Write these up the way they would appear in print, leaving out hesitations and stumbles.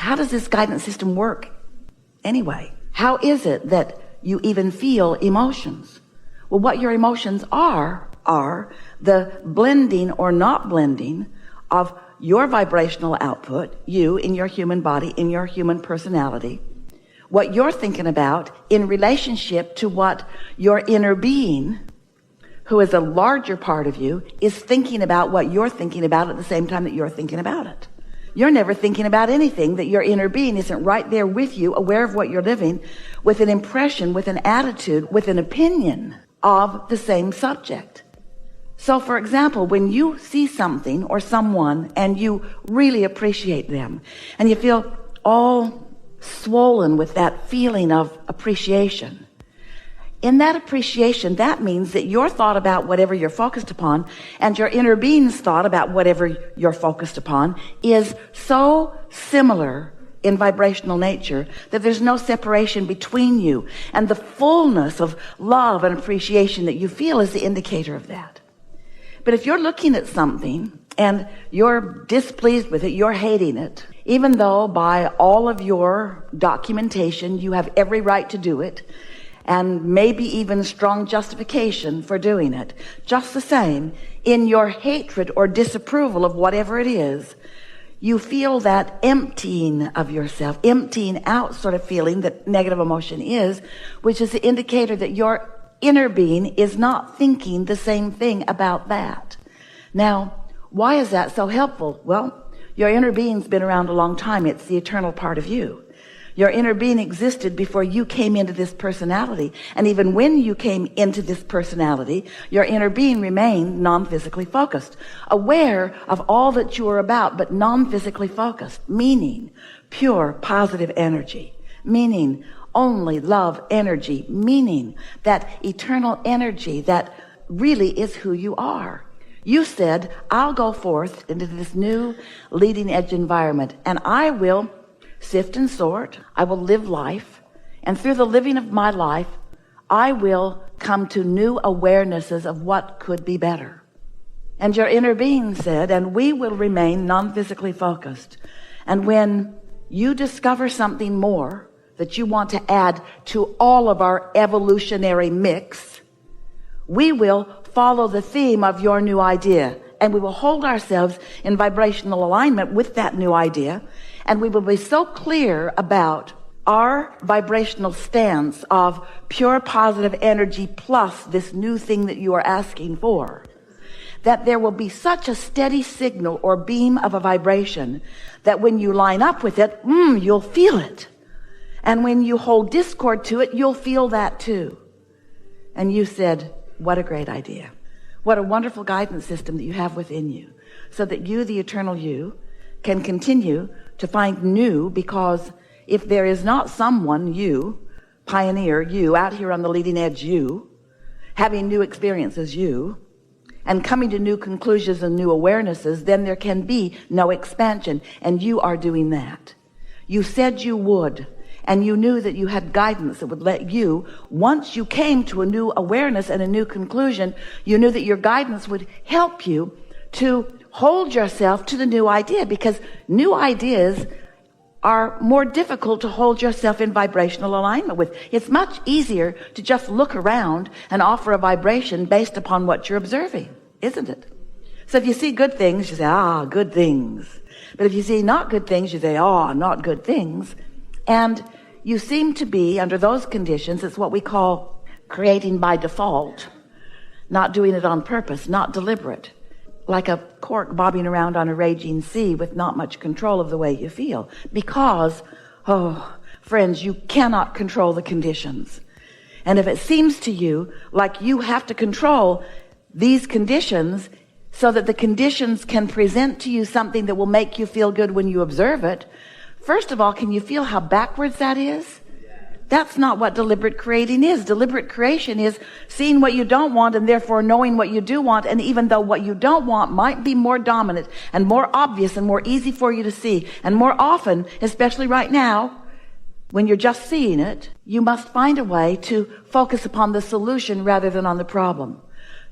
how does this guidance system work anyway? How is it that you even feel emotions? Well, what your emotions are the blending or not blending of your vibrational output, you in your human body, in your human personality, what you're thinking about in relationship to what your inner being, who is a larger part of you, is thinking about what you're thinking about at the same time that you're thinking about it. You're never thinking about anything that your inner being isn't right there with you, aware of what you're living, with an impression, with an attitude, with an opinion of the same subject. So for example, when you see something or someone and you really appreciate them and you feel all swollen with that feeling of appreciation, in that appreciation, that means that your thought about whatever you're focused upon and your inner being's thought about whatever you're focused upon is so similar in vibrational nature that there's no separation between you, and the fullness of love and appreciation that you feel is the indicator of that. But if you're looking at something and you're displeased with it, you're hating it, even though by all of your documentation you have every right to do it, and maybe even strong justification for doing it, just the same, in your hatred or disapproval of whatever it is, you feel that emptying of yourself, emptying out sort of feeling that negative emotion is, which is the indicator that your inner being is not thinking the same thing about that. Now, why is that so helpful? Well, your inner being's been around a long time. It's the eternal part of you. Your inner being existed before you came into this personality. And even when you came into this personality, your inner being remained non-physically focused, aware of all that you are about, but non-physically focused, meaning pure positive energy, meaning only love energy, meaning that eternal energy that really is who you are. You said, I'll go forth into this new leading edge environment and I will sift and sort. I will live life, and through the living of my life, I will come to new awarenesses of what could be better. And your inner being said, and we will remain non-physically focused. And when you discover something more that you want to add to all of our evolutionary mix, we will follow the theme of your new idea, and we will hold ourselves in vibrational alignment with that new idea, and we will be so clear about our vibrational stance of pure positive energy plus this new thing that you are asking for, that there will be such a steady signal or beam of a vibration that when you line up with it, you'll feel it. And when you hold discord to it, you'll feel that too. And you said, what a great idea. What a wonderful guidance system that you have within you, so that you, the eternal you, can continue to find new, because if there is not someone, you, pioneer, you, out here on the leading edge, you, having new experiences, you, and coming to new conclusions and new awarenesses, then there can be no expansion, and you are doing that. You said you would, and you knew that you had guidance that would let you, once you came to a new awareness and a new conclusion, you knew that your guidance would help you to hold yourself to the new idea, because new ideas are more difficult to hold yourself in vibrational alignment with. It's much easier to just look around and offer a vibration based upon what you're observing, isn't it? So if you see good things, you say, good things. But if you see not good things, you say, not good things. And you seem to be, under those conditions, it's what we call creating by default, not doing it on purpose, not deliberate, like a cork bobbing around on a raging sea with not much control of the way you feel. Because, friends, you cannot control the conditions. And if it seems to you like you have to control these conditions so that the conditions can present to you something that will make you feel good when you observe it, first of all, can you feel how backwards that is? That's not what deliberate creating is. Deliberate creation is seeing what you don't want and therefore knowing what you do want. And even though what you don't want might be more dominant and more obvious and more easy for you to see, and more often, especially right now, when you're just seeing it, you must find a way to focus upon the solution rather than on the problem.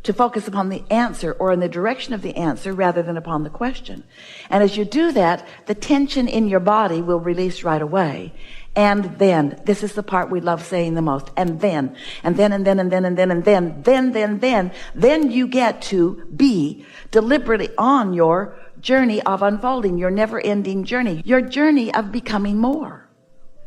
to focus upon the answer or in the direction of the answer rather than upon the question. And as you do that, the tension in your body will release right away. And then, this is the part we love saying the most, then you get to be deliberately on your journey of unfolding, your never-ending journey, your journey of becoming more.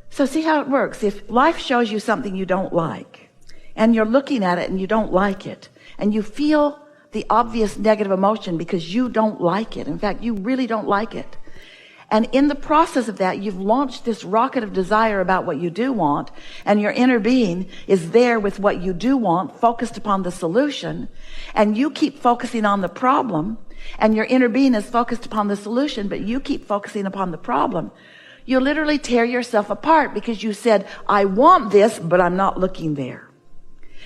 So see how it works. If life shows you something you don't like, and you're looking at it and you don't like it, and you feel the obvious negative emotion because you don't like it. In fact, you really don't like it. And in the process of that, you've launched this rocket of desire about what you do want, and your inner being is there with what you do want, focused upon the solution, and you keep focusing on the problem, and your inner being is focused upon the solution, but you keep focusing upon the problem. You literally tear yourself apart because you said, I want this, but I'm not looking there.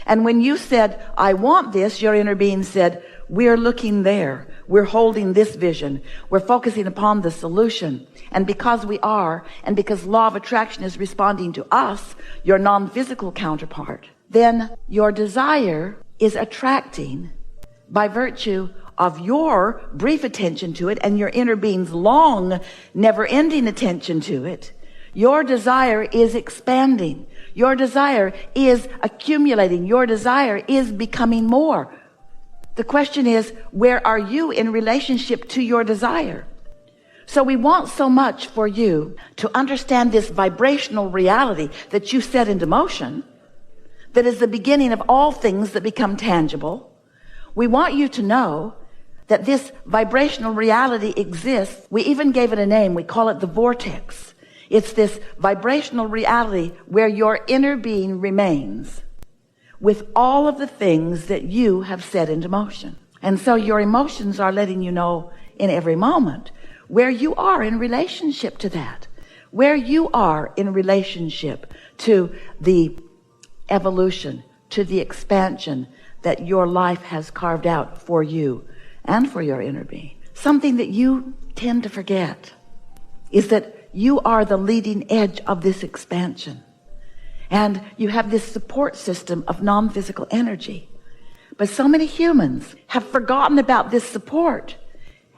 And when you said, I want this, your inner being said, we're looking there. We're holding this vision. We're focusing upon the solution. And because we are, and because law of attraction is responding to us, your non-physical counterpart, then your desire is attracting by virtue of your brief attention to it and your inner being's long, never-ending attention to it. Your desire is expanding. Your desire is accumulating. Your desire is becoming more. The question is, where are you in relationship to your desire? So we want so much for you to understand this vibrational reality that you set into motion, that is the beginning of all things that become tangible. We want you to know that this vibrational reality exists. We even gave it a name. We call it the vortex. It's this vibrational reality where your inner being remains with all of the things that you have set into motion. And so your emotions are letting you know in every moment where you are in relationship to that, where you are in relationship to the evolution, to the expansion that your life has carved out for you and for your inner being. Something that you tend to forget is that you are the leading edge of this expansion. And you have this support system of non-physical energy. But so many humans have forgotten about this support.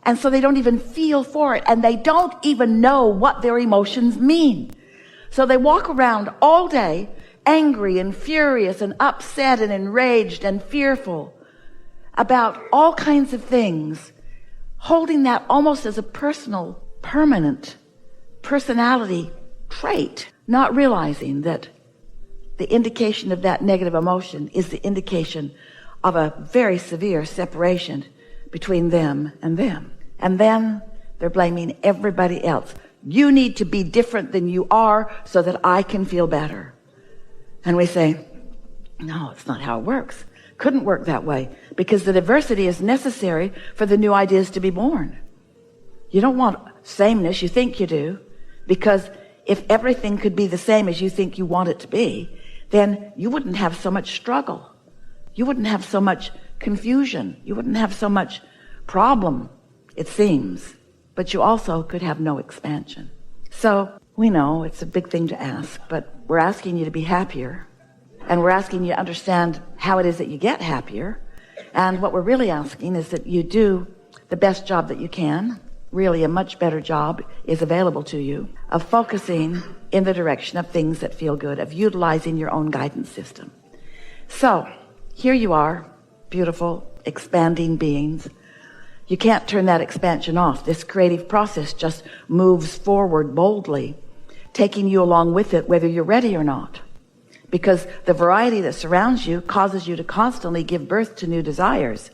And so they don't even feel for it. And they don't even know what their emotions mean. So they walk around all day angry and furious and upset and enraged and fearful about all kinds of things, holding that almost as a personal, permanent personality trait, not realizing that the indication of that negative emotion is the indication of a very severe separation between them. And then they're blaming everybody else. You need to be different than you are so that I can feel better. And we say, no, it's not how it works. Couldn't work that way, because the diversity is necessary for the new ideas to be born. You don't want sameness. You think you do, because if everything could be the same as you think you want it to be, then you wouldn't have so much struggle. You wouldn't have so much confusion. You wouldn't have so much problem, it seems. But you also could have no expansion. So we know it's a big thing to ask, but we're asking you to be happier. And we're asking you to understand how it is that you get happier. And what we're really asking is that you do the best job that you can. Really, a much better job is available to you of focusing in the direction of things that feel good, of utilizing your own guidance system. So here you are, beautiful, expanding beings. You can't turn that expansion off. This creative process just moves forward boldly, taking you along with it, whether you're ready or not. Because the variety that surrounds you causes you to constantly give birth to new desires.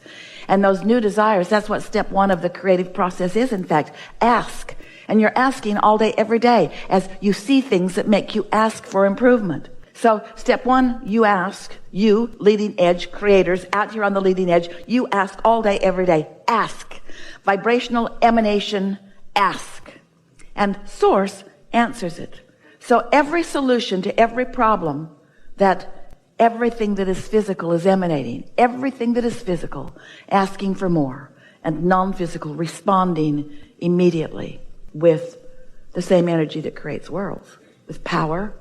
And those new desires, that's what step one of the creative process is, in fact. Ask. And you're asking all day, every day, as you see things that make you ask for improvement. So step one, you ask. You, leading edge creators, out here on the leading edge, you ask all day, every day. Ask. Vibrational emanation, ask. And source answers it. So every solution to every problem that everything that is physical is emanating, everything that is physical asking for more, and non-physical responding immediately with the same energy that creates worlds, with power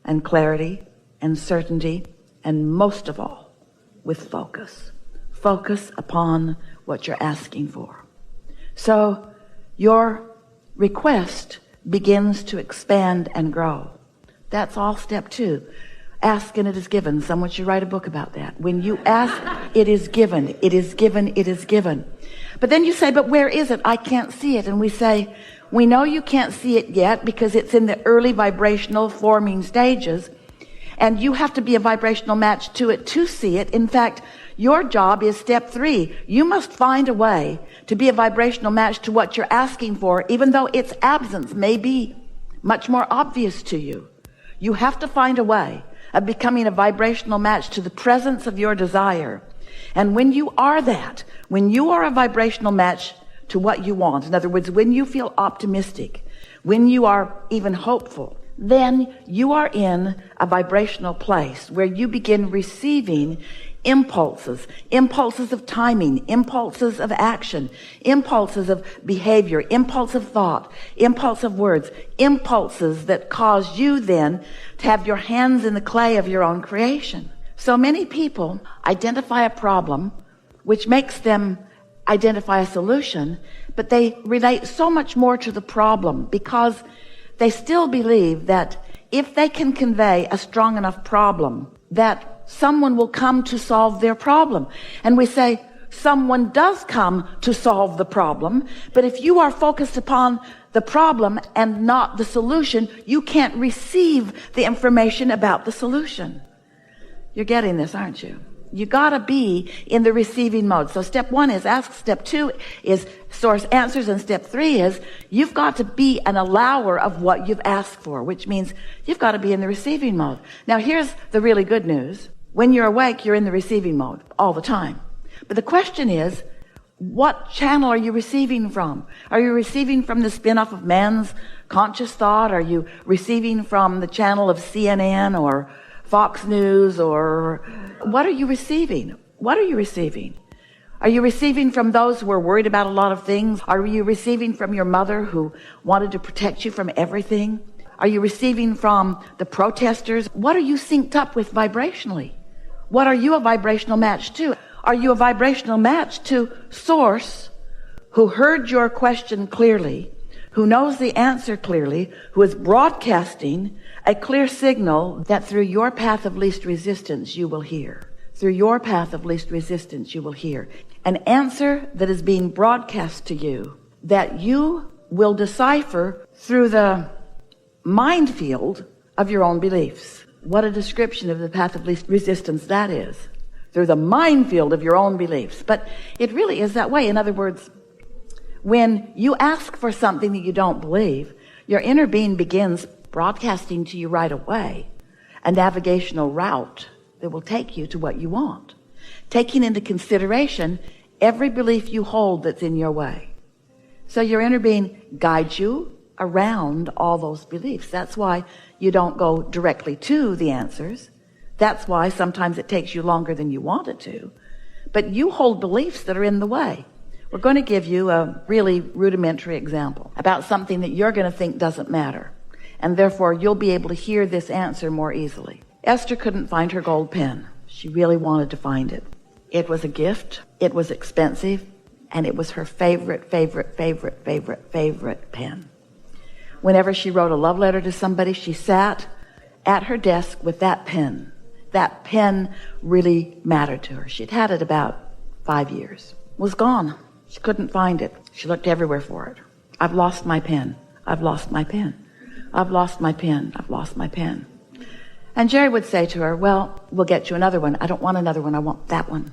and clarity and certainty, and most of all with focus. focus upon what you're asking for. So your request begins to expand and grow. That's all step 2. Ask and it is given. Someone should write a book about that. When you ask, it is given. It is given. It is given. But then you say, but where is it? I can't see it. And we say, we know you can't see it yet because it's in the early vibrational forming stages. And you have to be a vibrational match to it to see it. In fact, your job is step 3. You must find a way to be a vibrational match to what you're asking for, even though its absence may be much more obvious to you. You have to find a way of becoming a vibrational match to the presence of your desire. And when you are that, when you are a vibrational match to what you want, in other words, when you feel optimistic, when you are even hopeful, then you are in a vibrational place where you begin receiving impulses of timing, impulses of action, impulses of behavior, impulse of thought, impulse of words, impulses that cause you then to have your hands in the clay of your own creation. So many people identify a problem, which makes them identify a solution, but they relate so much more to the problem because they still believe that if they can convey a strong enough problem, that someone will come to solve their problem. And we say, someone does come to solve the problem, but if you are focused upon the problem and not the solution, you can't receive the information about the solution. You're getting this, aren't you? You gotta be in the receiving mode. So step 1 is ask, step 2 is source answers, and step 3 is you've got to be an allower of what you've asked for, which means you've got to be in the receiving mode. Now here's the really good news. When you're awake, you're in the receiving mode all the time. But the question is, what channel are you receiving from? Are you receiving from the spin-off of man's conscious thought? Are you receiving from the channel of CNN or Fox News, or what are you receiving? What are you receiving? Are you receiving from those who are worried about a lot of things? Are you receiving from your mother who wanted to protect you from everything? Are you receiving from the protesters? What are you synced up with vibrationally? What are you a vibrational match to? Are you a vibrational match to Source, who heard your question clearly, who knows the answer clearly, who is broadcasting a clear signal that through your path of least resistance you will hear? Through your path of least resistance you will hear an answer that is being broadcast to you that you will decipher through the mind field of your own beliefs. What a description of the path of least resistance that is. Through the minefield of your own beliefs. But it really is that way. In other words, when you ask for something that you don't believe, your inner being begins broadcasting to you right away a navigational route that will take you to what you want, taking into consideration every belief you hold that's in your way. So your inner being guides you around all those beliefs. That's why you don't go directly to the answers. That's why sometimes it takes you longer than you want it to. But you hold beliefs that are in the way. We're going to give you a really rudimentary example about something that you're going to think doesn't matter. And therefore, you'll be able to hear this answer more easily. Esther couldn't find her gold pen. She really wanted to find it. It was a gift. It was expensive. And it was her favorite pen. Whenever she wrote a love letter to somebody, she sat at her desk with that pen. That pen really mattered to her. She'd had it about 5 years. It was gone. She couldn't find it. She looked everywhere for it. I've lost my pen. I've lost my pen. I've lost my pen. I've lost my pen. And Jerry would say to her, well, we'll get you another one. I don't want another one. I want that one.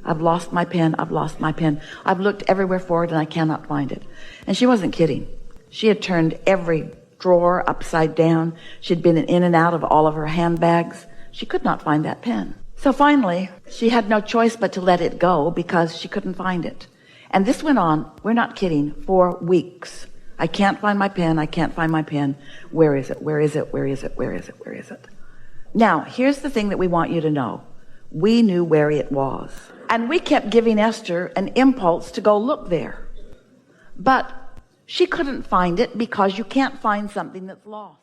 I've lost my pen. I've lost my pen. I've looked everywhere for it and I cannot find it. And she wasn't kidding. She had turned every drawer upside down. She'd been in and out of all of her handbags. She could not find that pen. So finally, she had no choice but to let it go because she couldn't find it. And this went on, we're not kidding, for weeks. I can't find my pen. I can't find my pen. Where is it? Where is it? Where is it? Where is it? Where is it? Now, here's the thing that we want you to know. We knew where it was. And we kept giving Esther an impulse to go look there. But she couldn't find it because you can't find something that's lost.